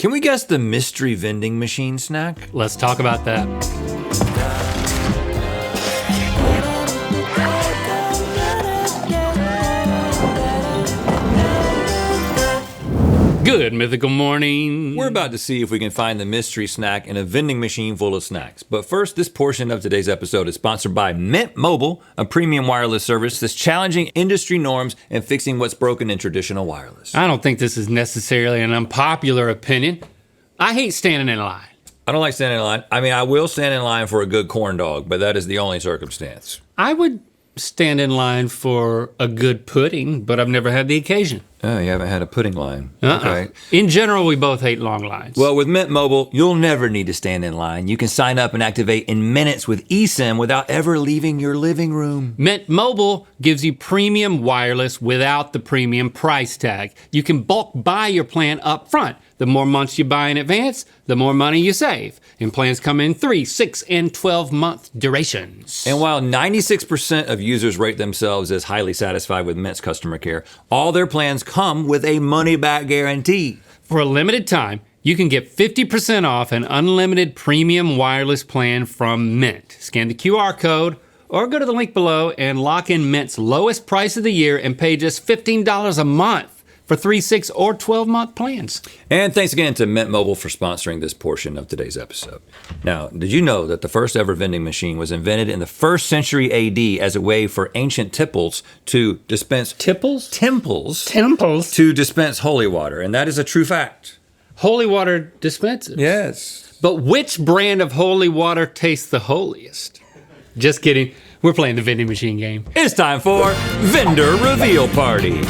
Can we guess the mystery vending machine snack? Let's talk about that. Good mythical morning. We're about to see if we can find the mystery snack in a vending machine full of snacks. But first, this portion of today's episode is sponsored by Mint Mobile, a premium wireless service that's challenging industry norms and fixing what's broken in traditional wireless. I don't think this is necessarily an unpopular opinion. I hate standing in line. I don't like standing in line. I mean, I will stand in line for a good corn dog, but that is the only circumstance. I would stand in line for a good pudding, but I've never had the occasion. Oh, you haven't had a pudding line. Okay. In general, we both hate long lines. Well, with Mint Mobile, you'll never need to stand in line. You can sign up and activate in minutes with eSIM without ever leaving your living room. Mint Mobile gives you premium wireless without the premium price tag. You can bulk buy your plan up front. The more months you buy in advance, the more money you save. And plans come in 3, 6, and 12-month durations. And while 96% of users rate themselves as highly satisfied with Mint's customer care, all their plans come with a money-back guarantee. For a limited time, you can get 50% off an unlimited premium wireless plan from Mint. Scan the QR code or go to the link below and lock in Mint's lowest price of the year and pay just $15 a month for 3, 6, or 12-month plans. And thanks again to Mint Mobile for sponsoring this portion of today's episode. Now, did you know that the first ever vending machine was invented in the 1st century AD as a way for ancient temples to dispense... Temples? Temples to dispense holy water, and that is a true fact. Holy water dispensers? Yes. But which brand of holy water tastes the holiest? Just kidding. We're playing the vending machine game. It's time for Vendor Reveal Party.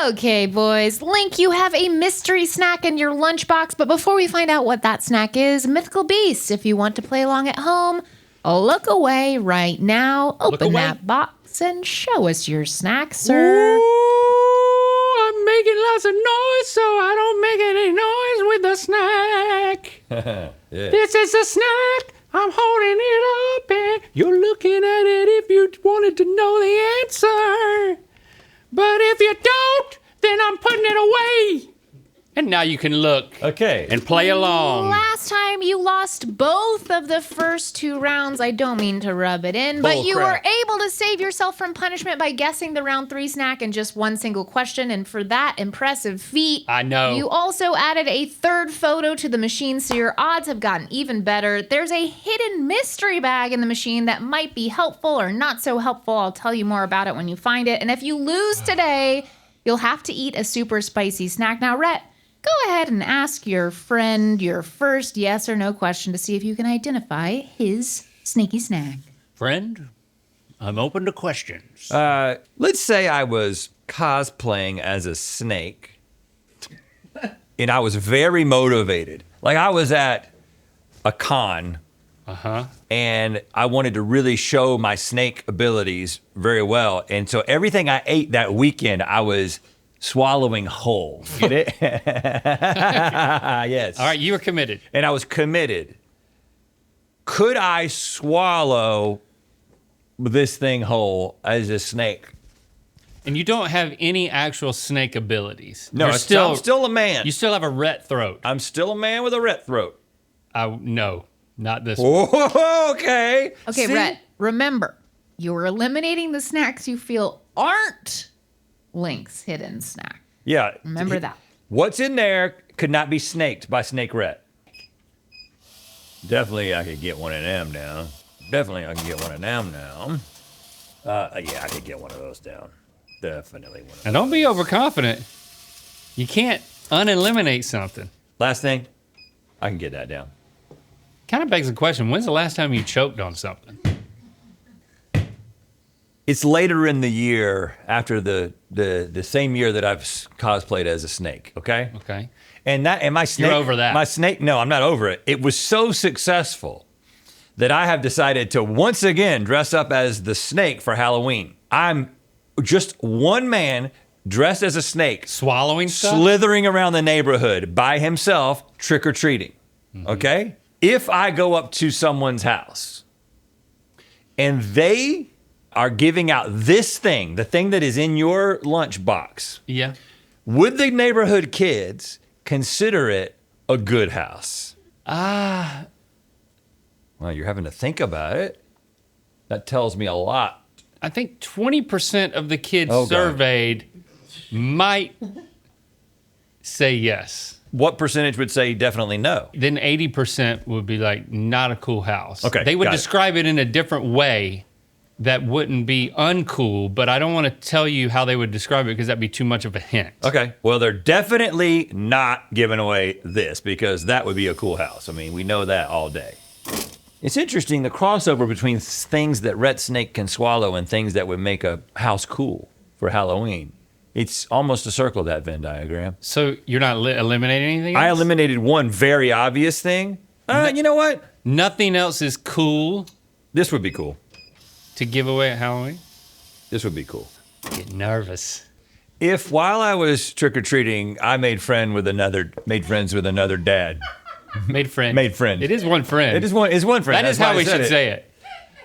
Okay, boys, Link, you have a mystery snack in your lunchbox, but before we find out what that snack is, Mythical Beasts, if you want to play along at home, look away right now, open that box, and show us your snack, sir. Ooh, I'm making lots of noise, so I don't make any noise with the snack. Yeah. This is a snack. I'm holding it up, and you're looking at it if you wanted to know the answer. But if you don't, then I'm putting it away. And now you can look. Okay. And play along. Last time you lost both of the first 2 rounds. I don't mean to rub it in, but you were able to save yourself from punishment by guessing the round 3 snack in just one single question. And for that impressive feat, I know. You also added a 3rd photo to the machine, so your odds have gotten even better. There's a hidden mystery bag in the machine that might be helpful or not so helpful. I'll tell you more about it when you find it. And if you lose today, you'll have to eat a super spicy snack. Now, Rhett, go ahead and ask your friend your first yes or no question to see if you can identify his sneaky snack. Friend, I'm open to questions. Let's say I was cosplaying as a snake and I was very motivated. Like I was at a con and I wanted to really show my snake abilities very well. And so everything I ate that weekend, I was swallowing whole. Get it? Yes. All right, you were committed. And I was committed. Could I swallow this thing whole as a snake? And you don't have any actual snake abilities. No, I'm still a man. You still have a ret throat. I'm still a man with a ret throat. No, not this one. Oh, okay. Okay, See? Rhett, remember, you're eliminating the snacks you feel aren't Link's hidden snack. Yeah. Remember that. What's in there could not be snaked by Snake Ret. Definitely I could get one of them down. Definitely I can get one of them down. Yeah, I could get one of those down. Definitely one of those. And don't be overconfident. You can't uneliminate something. Last thing, I can get that down. Kind of begs the question, when's the last time you choked on something? It's later in the year after the same year that I've cosplayed as a snake, okay? Okay. And my snake... You're over that. My snake, no, I'm not over it. It was so successful that I have decided to once again dress up as the snake for Halloween. I'm just one man dressed as a snake. Swallowing stuff? Slithering around the neighborhood by himself, trick-or-treating, okay? If I go up to someone's house and they are giving out this thing, the thing that is in your lunchbox, Yeah. would the neighborhood kids consider it a good house? Well, you're having to think about it. That tells me a lot. I think 20% of the kids Oh, God. surveyed might say yes. What percentage would say definitely no? Then 80% would be like, not a cool house. Okay, They would got it. describe it in a different way that wouldn't be uncool, but I don't want to tell you how they would describe it because that'd be too much of a hint. Okay. Well, they're definitely not giving away this because that would be a cool house. I mean, we know that all day. It's interesting, the crossover between things that Red Snake can swallow and things that would make a house cool for Halloween. It's almost a circle, that Venn diagram. So you're not eliminating anything I else? eliminated one very obvious thing. You know what? Nothing else is cool This would be cool. to give away at Halloween? This would be cool. Get nervous. If while I was trick-or-treating, I made friends with another dad. Made friend. Made friend. It is one friend. It's one friend. That is That's why how I we said should it. say it.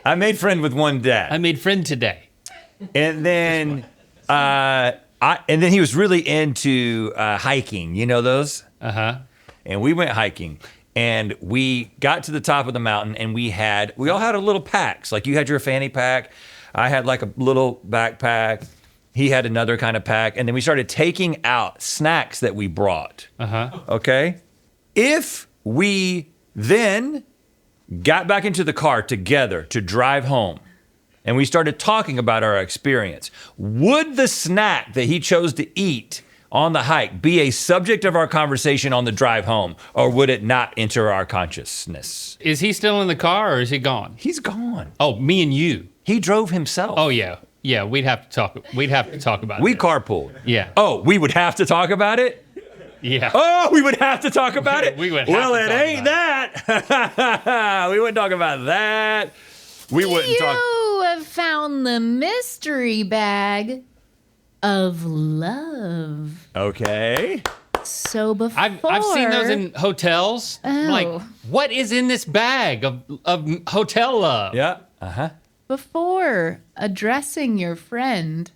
I made friend with one dad. I made friend today. And then and then he was really into hiking. You know those? Uh-huh. And we went hiking. And we got to the top of the mountain and we all had a little packs. Like you had your fanny pack. I had like a little backpack. He had another kind of pack. And then we started taking out snacks that we brought. Uh-huh. Okay? If we then got back into the car together to drive home and we started talking about our experience, would the snack that he chose to eat on the hike be a subject of our conversation on the drive home, or would it not enter our consciousness? Is he still in the car or is he gone? He's gone. Oh, me and you. He drove himself. Oh yeah. Yeah, we'd have to talk about We this. carpooled. Yeah. Oh, we would have to talk about it? Yeah. Oh, we would have to talk about it? We would have well, to it talk ain't that. We wouldn't talk about that. We wouldn't talk. You have found the mystery bag of love. Okay. So before I've seen those in hotels. I'm like, Oh. what is in this bag of hotel love? Yeah. Uh-huh. before addressing your friend,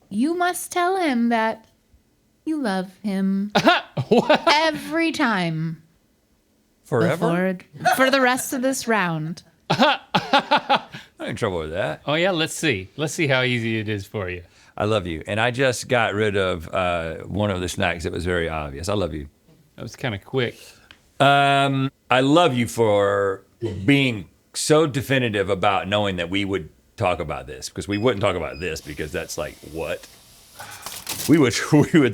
you must tell him that you love him every time. Forever? For the rest of this round. I'm in trouble with that. Oh yeah, let's see. Let's see how easy it is for you. I love you. And I just got rid of one of the snacks that was very obvious. I love you. That was kind of quick. I love you for being so definitive about knowing that we would talk about this, because we wouldn't talk about this because that's like, what? We would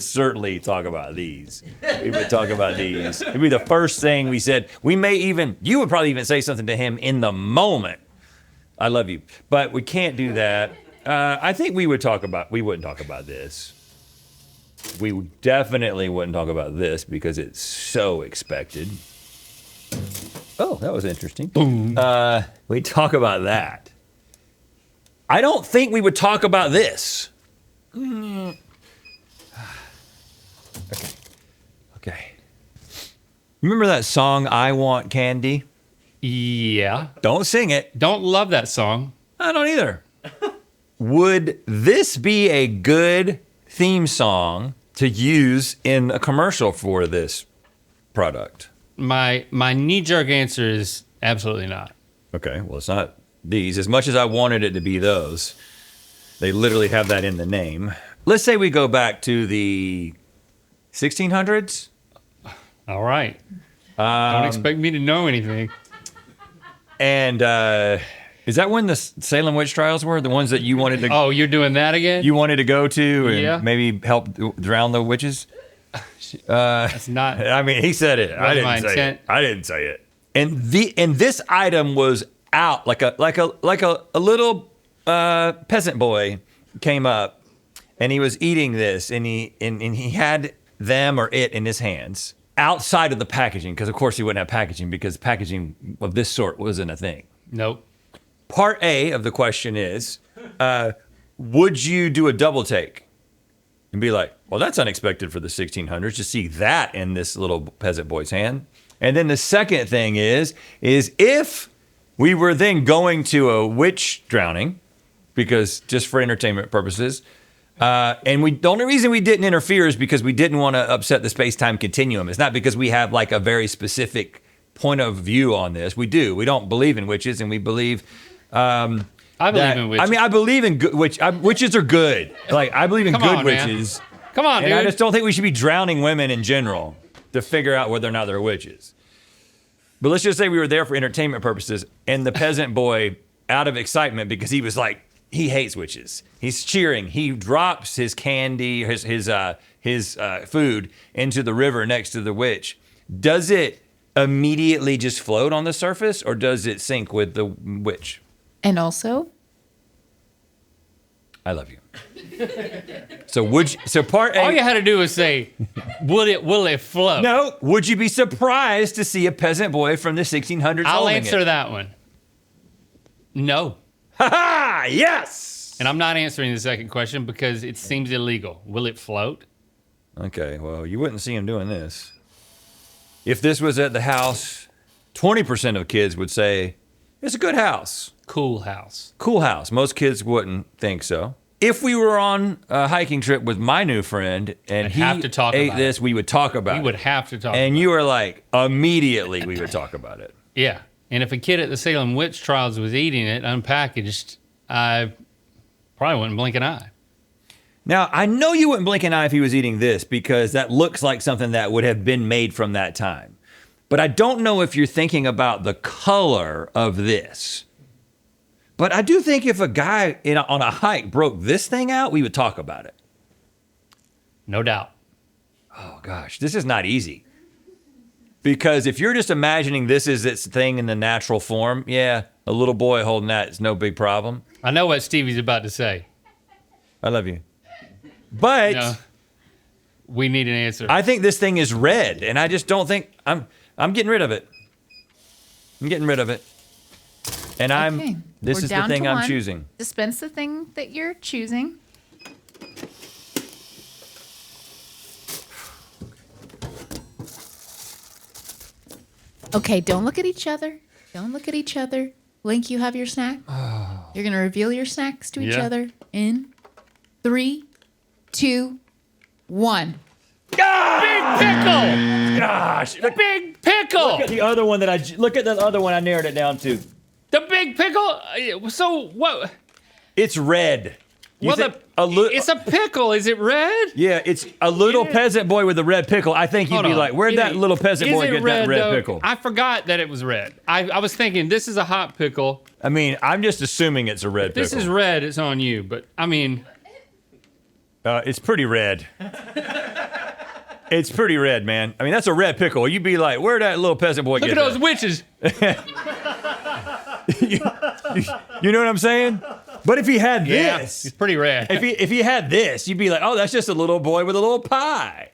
certainly talk about these. We would talk about these. It'd be the first thing we said. You would probably even say something to him in the moment. I love you. But we can't do that. I think we wouldn't talk about this. We definitely wouldn't talk about this because it's so expected. Oh, that was interesting. Boom. We'd talk about that. I don't think we would talk about this. Okay. Remember that song, I Want Candy? Yeah. Don't sing it. Don't love that song. I don't either. Would this be a good theme song to use in a commercial for this product? My knee-jerk answer is absolutely not. Okay, well, it's not these. As much as I wanted it to be those, they literally have that in the name. Let's say we go back to the 1600s. All right. Don't expect me to know anything. And is that when the Salem witch trials were? The ones that you wanted to Oh, you're doing that again? you wanted to go to and Yeah. maybe help drown the witches? That's not. I mean, he said it. I Wasn't my didn't say intent. it. I didn't say it. And this item was out like a little peasant boy came up and he was eating this and he had them or it in his hands outside of the packaging, because of course he wouldn't have packaging because packaging of this sort wasn't a thing. Nope. Part A of the question is, would you do a double take and be like, well, that's unexpected for the 1600s to see that in this little peasant boy's hand? And then the second thing is if we were then going to a witch drowning, because just for entertainment purposes, And the only reason we didn't interfere is because we didn't want to upset the space-time continuum. It's not because we have like a very specific point of view on this. We do. We don't believe in witches, and we believe. I believe in witches. I mean, I believe in witches are good. Like I believe in good witches. Come on, and dude. I just don't think we should be drowning women in general to figure out whether or not they're witches. But let's just say we were there for entertainment purposes, and the peasant boy, out of excitement, because he was like, he hates witches. He's cheering. He drops his candy, his food into the river next to the witch. Does it immediately just float on the surface, or does it sink with the witch? And also, I love you. So part A. All you had to do was say, will it float? No, would you be surprised to see a peasant boy from the 1600s I'll holding answer it? that one. No. Ha ha! Yes! And I'm not answering the second question because it seems illegal. Will it float? Okay, well, you wouldn't see him doing this. If this was at the house, 20% of kids would say, it's a good house. Cool house. Cool house. Most kids wouldn't think so. If we were on a hiking trip with my new friend and I'd he have to talk ate about this, we would talk about We it. would have to talk about And you were like, immediately we would talk about it. Yeah. And if a kid at the Salem Witch Trials was eating it unpackaged, I probably wouldn't blink an eye. Now, I know you wouldn't blink an eye if he was eating this because that looks like something that would have been made from that time. But I don't know if you're thinking about the color of this. But I do think if a guy on a hike broke this thing out, we would talk about it. No doubt. Oh, gosh, this is not easy. Because if you're just imagining this is its thing in the natural form, yeah, a little boy holding that is no big problem. I know what Stevie's about to say. I love you. But No. We need an answer. I think this thing is red, and I just don't think I'm getting rid of it. I'm getting rid of it. And okay. This We're is the down thing to I'm one. choosing. Dispense the thing that you're choosing. Okay, don't look at each other. Don't look at each other. Link, you have your snack. You're going to reveal your snacks to each Yeah. other in 3, 2, 1. Big pickle! Gosh, Big pickle! look at the other one look at the other one I narrowed it down to. The big pickle? So what? It's red. You Well, think it's a pickle. Is it red? yeah, it's a little peasant boy with a red pickle. I think you'd Hold be on. like, where'd that little peasant Is boy it get that red though? pickle? I forgot that it was red. I was thinking this is a hot pickle. I mean, I'm just assuming it's a red pickle. This is red. It's on you. But I mean, It's pretty red. It's pretty red, man. I mean, that's a red pickle. You'd be like, where'd that little peasant boy look get at those that? witches. You know what I'm saying? But if he had Yeah, this, it's pretty red. if he had this, you'd be like, oh, that's just a little boy with a little pie,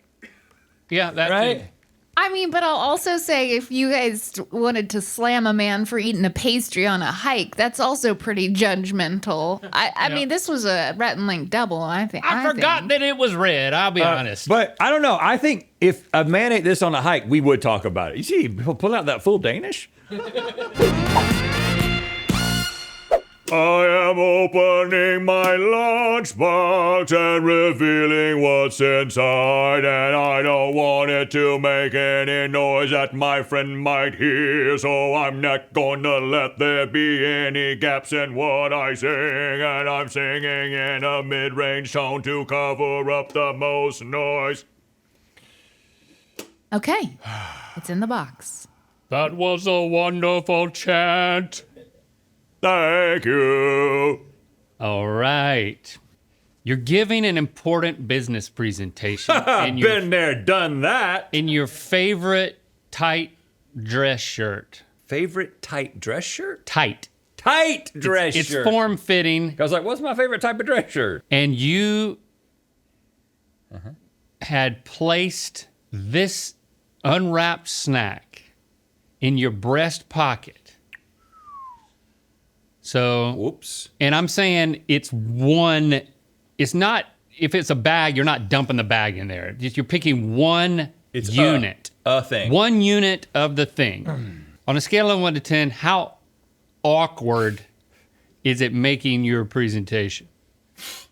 Yeah, that right? too. I mean, but I'll also say if you guys wanted to slam a man for eating a pastry on a hike, that's also pretty judgmental. I mean, this was a Rhett and Link double, I think. I forgot that it was red. I'll be honest. But I don't know. I think if a man ate this on a hike, we would talk about it. You see, he'll pull out that full Danish. I am opening my lunchbox and revealing what's inside, and I don't want it to make any noise that my friend might hear, so I'm not gonna let there be any gaps in what I sing, and I'm singing in a mid-range tone to cover up the most noise. Okay, it's in the box. That was a wonderful chant. Thank you. All right. You're giving an important business presentation Been there, done that. in your favorite tight dress shirt. Favorite tight dress shirt? Tight. Tight dress It's shirt. form-fitting, I was like, what's my favorite type of dress shirt? and you had placed this unwrapped snack in your breast pocket. So, Whoops. and I'm saying it's not, if it's a bag, you're not dumping the bag in there. You're picking one unit. A thing. One unit of the thing. On a scale of 1 to 10, how awkward is it making your presentation?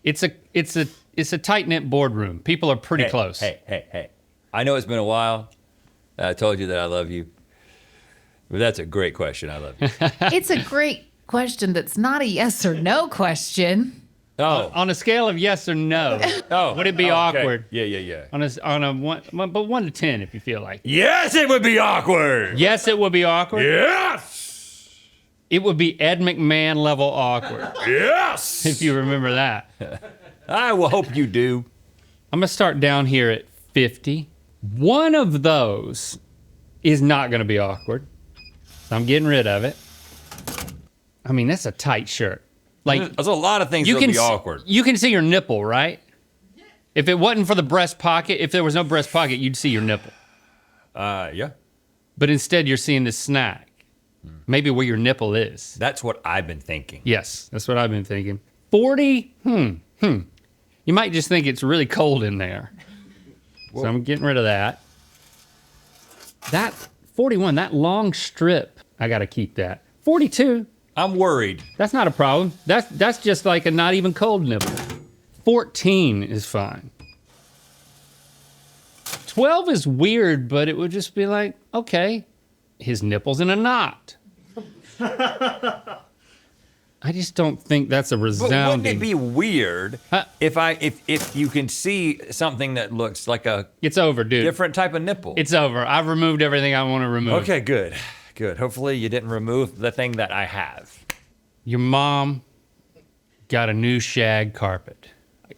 It's a it's a tight-knit boardroom. People are pretty close. Hey. I know it's been a while. I told you that I love you. But that's a great question. I love you. It's a great question that's not a yes or no question. Oh. On a scale of yes or no, would it be Okay. awkward? Yeah. On a 1 to 10 if you feel like. Yes, it would be awkward. Yes, it would be awkward. Yes. It would be Ed McMahon level awkward, Yes. if you remember that. I will hope you do. I'm gonna start down here at 50. One of those is not gonna be awkward. So I'm getting rid of it. I mean, that's a tight shirt. Like, There's a lot of things that would be awkward. You can see your nipple, right? If it wasn't for the breast pocket, if there was no breast pocket, you'd see your nipple. Yeah. But instead, you're seeing this snack. Maybe where your nipple is. That's what I've been thinking. Yes, that's what I've been thinking. 40, You might just think it's really cold in there. So I'm getting rid of that. That 41, that long strip, I gotta keep that. 42, I'm worried. that's not a problem. That's just like a not even cold nipple. 14 is fine. 12 is weird, but it would just be like, okay, his nipple's in a knot. I just don't think that's a But resounding. wouldn't it be weird if you can see something that looks like a It's over, dude. different type of nipple? It's over. I've removed everything I want to remove. Okay, good. Hopefully you didn't remove the thing that I have. Your mom got a new shag carpet.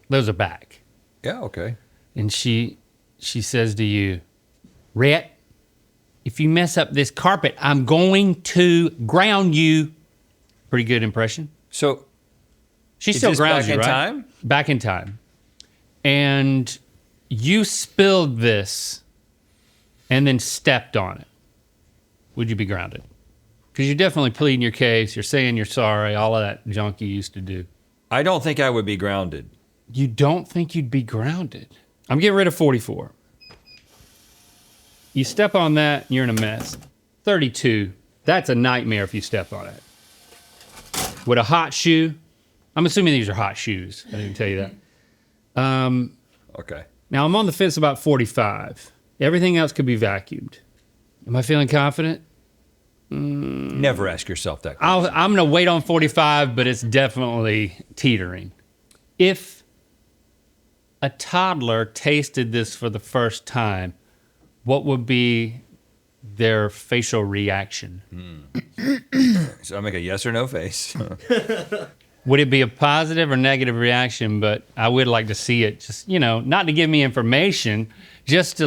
Those are back. Yeah, okay. And she says to you, Rhett, if you mess up this carpet, I'm going to ground you. Pretty good impression. So She is still this grounds back you, in right? time? Back in time. And you spilled this and then stepped on it. Would you be grounded? Because you're definitely pleading your case. You're saying you're sorry, all of that junk you used to do. I don't think I would be grounded. You don't think you'd be grounded? I'm getting rid of 44. You step on that, you're in a mess. 32, that's a nightmare if you step on it. With a hot shoe, I'm assuming these are hot shoes. I didn't tell you that. Okay. Now I'm on the fence about 45. Everything else could be vacuumed. Am I feeling confident? Never ask yourself that question. I'm gonna wait on 45, but it's definitely teetering. If a toddler tasted this for the first time, what would be their facial reaction? So I make a yes or no face. Would it be a positive or negative reaction? But I would like to see it, just, not to give me information, just to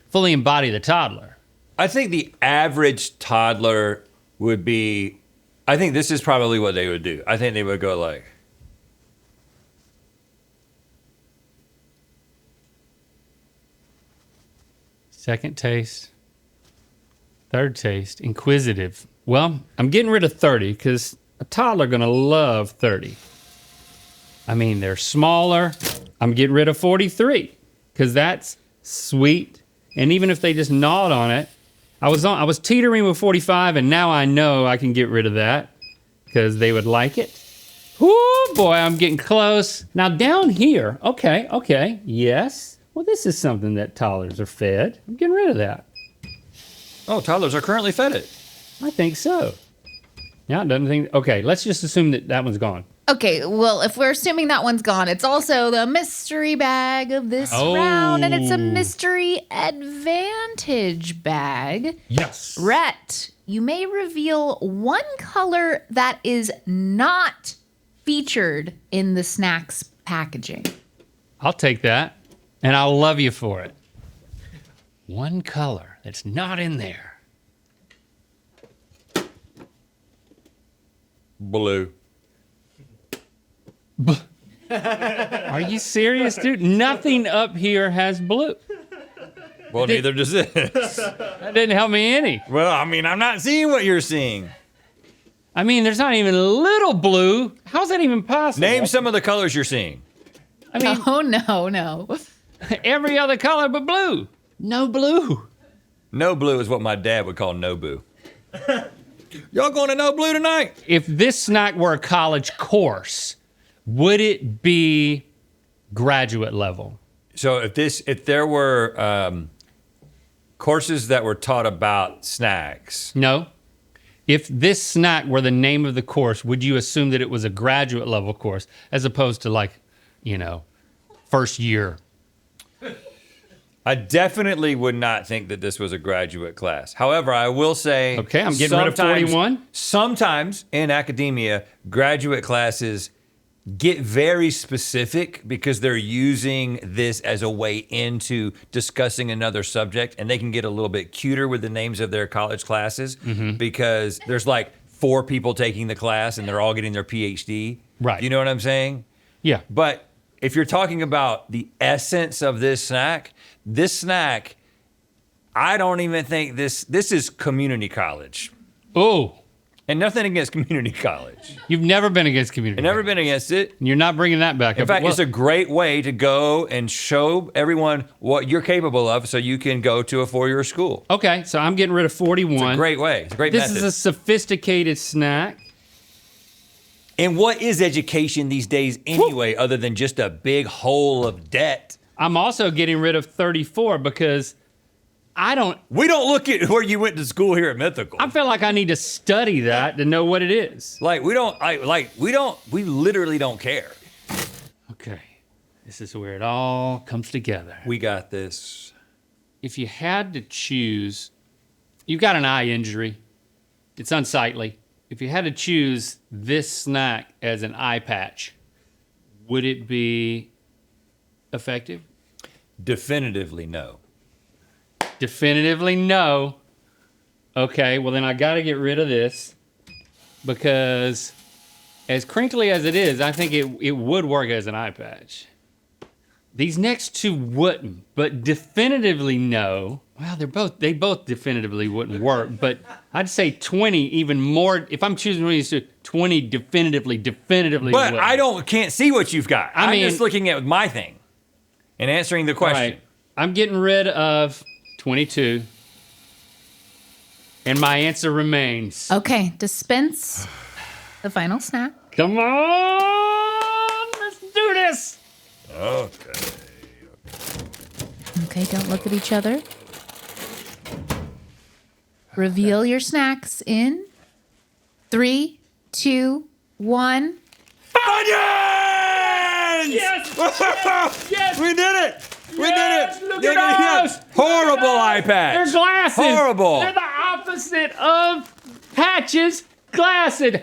fully embody the toddler. I think the average toddler would be, I think this is probably what they would do. I think they would go like, Second taste. Third taste. Inquisitive. Well, I'm getting rid of 30 because a toddler gonna love 30. I mean, they're smaller. I'm getting rid of 43 because that's sweet. And even if they just gnawed on it, I was teetering with 45, and now I know I can get rid of that because they would like it. Whoo, boy, I'm getting close. Now down here, okay, yes. Well, this is something that toddlers are fed. I'm getting rid of that. oh, toddlers are currently fed it. I think so. Yeah, it doesn't think. Okay, let's just assume that one's gone. Okay, well, if we're assuming that one's gone, it's also the mystery bag of this round, and it's a mystery advantage bag. Yes. Rhett, you may reveal one color that is not featured in the snacks packaging. I'll take that, and I'll love you for it. One color that's not in there. Blue. Are you serious, dude? Nothing up here has blue. Well, neither does this. That didn't help me any. Well, I mean, I'm not seeing what you're seeing. I mean, there's not even a little blue. How's that even possible? Name some of the colors you're seeing. I mean, Oh, no. every other color but blue. No blue. No blue is what my dad would call no boo. Y'all going to no blue tonight? If this snack were a college course, would it be graduate level. So if there were courses that were taught about snacks, No. If this snack were the name of the course, would you assume that it was a graduate level course as opposed to like, first year? I definitely would not think that this was a graduate class. However, I will say, Okay, I'm getting rid of 41. Sometimes in academia, graduate classes get very specific because they're using this as a way into discussing another subject, and they can get a little bit cuter with the names of their college classes because there's like 4 people taking the class and they're all getting their PhD. Right. You know what I'm saying? Yeah. But if you're talking about the essence of this snack, I don't even think this is community college. Oh, And nothing against community college. you've never been against community. I've never been against it. You're not bringing that back In up. fact, Well, it's a great way to go and show everyone what you're capable of so you can go to a 4-year school. okay, so I'm getting rid of 41. It's a great way. It's a great This method. is a sophisticated snack. And what is education these days anyway, other than just a big hole of debt? I'm also getting rid of 34 because We don't look at where you went to school here at Mythical. I feel like I need to study that to know what it is. We literally don't care. Okay, this is where it all comes together. We got this. If you had to choose, you've got an eye injury. It's unsightly. If you had to choose this snack as an eye patch, would it be effective? Definitively no. Definitively no. Okay, well then I got to get rid of this because as crinkly as it is, I think it would work as an eye patch. These next two wouldn't, but definitively no. Well, they both definitively wouldn't work, but I'd say 20 even more. If I'm choosing one of these two, 20 definitively But would. I can't see what you've got. I I'm mean- just looking at my thing and answering the All question. right, I'm getting rid of 22. And my answer remains. Okay, dispense the final snack. Come on, let's do this. Okay. Okay, don't look at each other. Reveal your snacks in 3, 2, 1. Onions! Yes! Yes! We did it! We Yes, did it! look Yeah, at yeah, those! yeah. Horrible eye They're patch. glasses. Horrible. They're the opposite of patches. Glasses.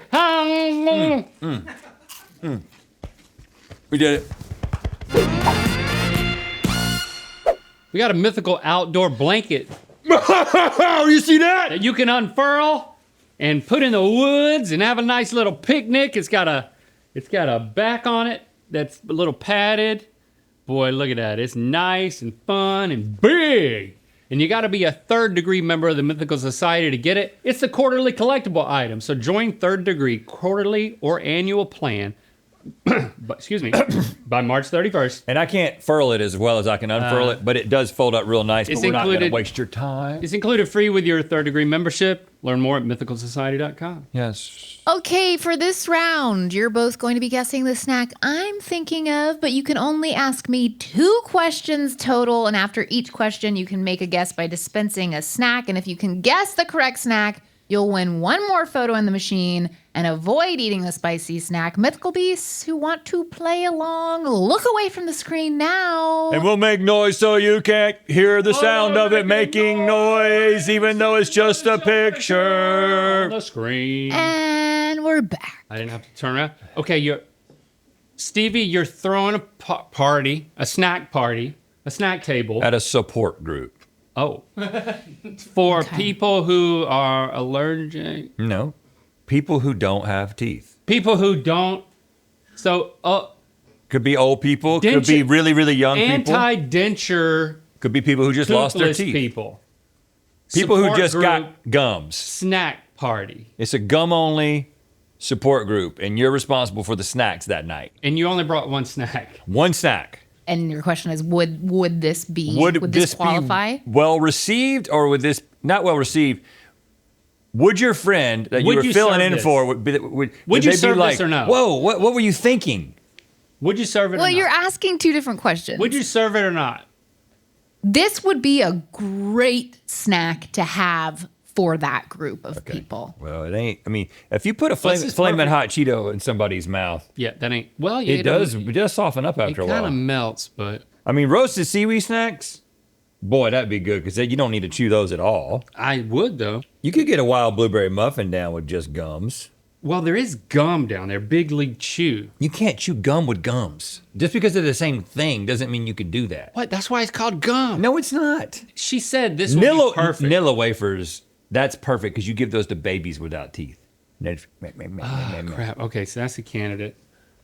We did it. We got a mythical outdoor blanket Oh, you see that? that you can unfurl and put in the woods and have a nice little picnic. It's got a back on it that's a little padded. Boy, look at that. It's nice and fun and big. And you got to be a 3rd degree member of the Mythical Society to get it. It's the quarterly collectible item. So join 3rd degree quarterly or annual plan by March 31st. And I can't furl it as well as I can unfurl it, but it does fold up real nice. But it's we're not going to included- waste your time. It's included free with your 3rd degree membership. Learn more at mythicalsociety.com. Yes. Okay, for this round, you're both going to be guessing the snack I'm thinking of, but you can only ask me 2 questions total, and after each question, you can make a guess by dispensing a snack, and if you can guess the correct snack, you'll win 1 more photo in the machine and avoid eating the spicy snack. Mythical beasts who want to play along, look away from the screen now. And we'll make noise so you can't hear the sound of it making noise, even though it's just a On picture. the screen. And we're back. I didn't have to turn around. Okay, Stevie, you're throwing a party, a snack table. At a support group. Oh. For Okay. people who are allergic. No. People who don't have teeth. People who don't. So, Could be old people. Could be Denture- really, really young people. anti-denture, Could be people who just lost their toothless teeth. people. People who Support just group, got gums. snack party. It's a gum-only support group, and you're responsible for the snacks that night. And you only brought 1 snack. One snack. And your question is, would this be, Would this this qualify? be well received, or would this not well received? Would your friend that you Would were you filling serve in this? for would Would they you be serve like, this or no? Whoa, what were you thinking? Would you serve it or Well, not? you're asking two different questions. Would you serve it or not? This would be a great snack to have for that group of people. Well, it ain't. I mean, if you put a This is flaming perfect. hot Cheeto in somebody's mouth, Yeah, that ain't. Well, yeah, it does soften up It after a kind of while. melts, but I mean, roasted seaweed snacks, boy, that'd be good because you don't need to chew those at all. I would though. You could get a wild blueberry muffin down with just gums. Well, there is gum down there, Big League Chew. You can't chew gum with gums. Just because they're the same thing doesn't mean you could do that. What? That's why it's called gum. No, it's not. She said this would be perfect. Nilla wafers, that's perfect because you give those to babies without teeth. Crap. Okay, so that's a candidate.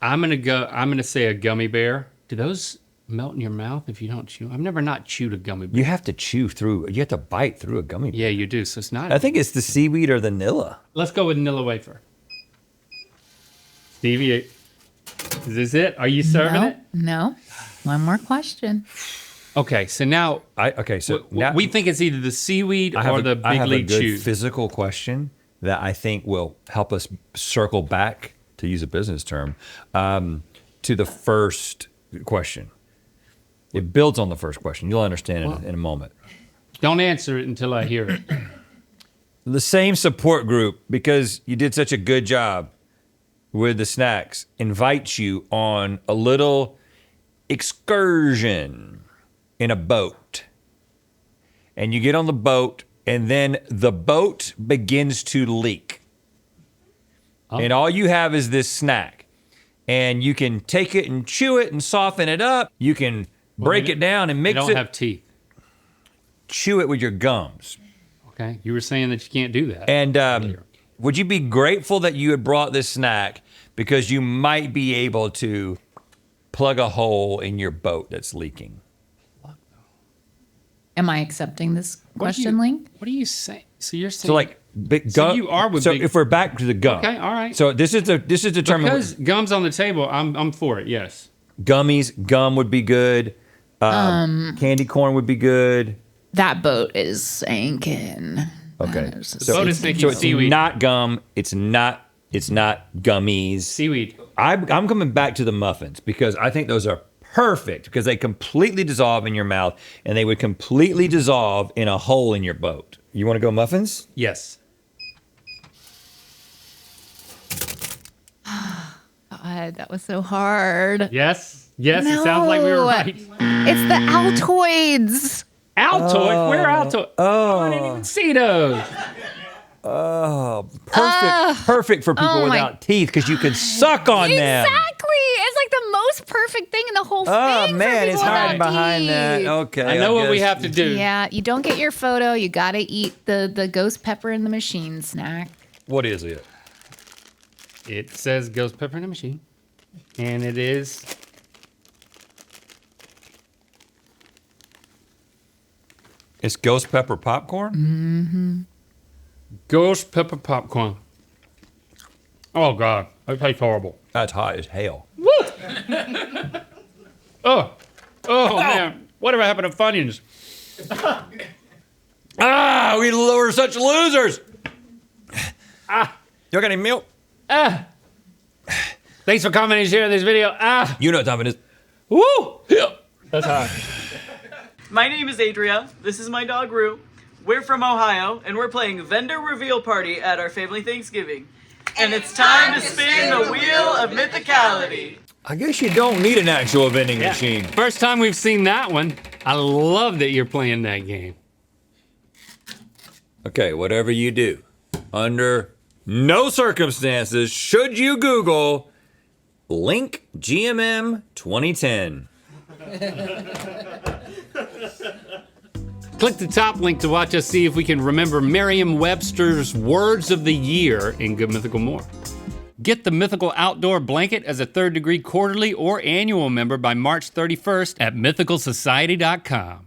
I'm gonna say a gummy bear. Do those melt in your mouth if you don't chew? I've never not chewed a gummy bear. You have to chew through, you have to bite through a gummy bear. Yeah, you do. So it's not. I think it's the seaweed or the Nilla. Let's go with Nilla wafer. Stevie, is this it? Are you serving No, it? no. One more question. Okay, so now So now we think it's either the seaweed or the I Big have League a good Chew. physical question that I think will help us circle back, to use a business term, to the first question. It builds on the first question. You'll understand in a moment. Don't answer it until I hear it. The same support group, because you did such a good job with the snacks, invites you on a little excursion in a boat. And you get on the boat, and then the boat begins to leak. Oh. And all you have is this snack. And you can take it and chew it and soften it up. You can break it down and You mix don't it. have teeth. Chew it with your gums. Okay, you were saying that you can't do that. And would you be grateful that you had brought this snack because you might be able to plug a hole in your boat that's leaking? Am I accepting this What are question, you- Link? What are you saying? So you're saying So like big So gum. you are with so big- if we're back to the gum. Okay, all right. So this is the term. because gum's on the table, I'm for it. Yes. Gummies, gum would be good. Candy corn would be good. That boat is sinking. Okay. There's a So boat is it's, thinking so it's seaweed. not gum. It's not gummies. Seaweed. I'm coming back to the muffins because I think those are perfect because they completely dissolve in your mouth and they would completely dissolve in a hole in your boat. You want to go muffins? Yes. God, that was so hard. Yes. Yes. It sounds like we were No. right. It's the Altoids. Altoid. Where Altoid? Oh, I didn't even see those. Perfect for people oh my without teeth because you can suck on them. Exactly. It's like the most perfect thing in the whole Oh thing. for man, people it's hiding without behind that. teeth. Okay. I know what we guess- have to do. Yeah, you don't get your photo. You got to eat the ghost pepper in the machine snack. What is it? It says ghost pepper in a machine, and it is. It's ghost pepper popcorn? Ghost pepper popcorn. Oh God, that tastes horrible. That's hot as hell. Oh, man, whatever happened to Funyuns? Ah, we're such losers. You got any milk? Thanks for commenting and sharing this video. You know what time it is. Woo! That's hot. My name is Adria. This is my dog Rue. We're from Ohio, and we're playing Vendor Reveal Party at our family Thanksgiving. And it's time to spin the wheel of mythicality. I guess you don't need an actual vending machine. First time we've seen that one. I love that you're playing that game. Okay, whatever you do, under no circumstances should you Google Link GMM 2010. Click the top link to watch us see if we can remember Merriam-Webster's words of the year in Good Mythical More. Get the Mythical Outdoor Blanket as a 3rd Degree quarterly or annual member by March 31st at mythicalsociety.com.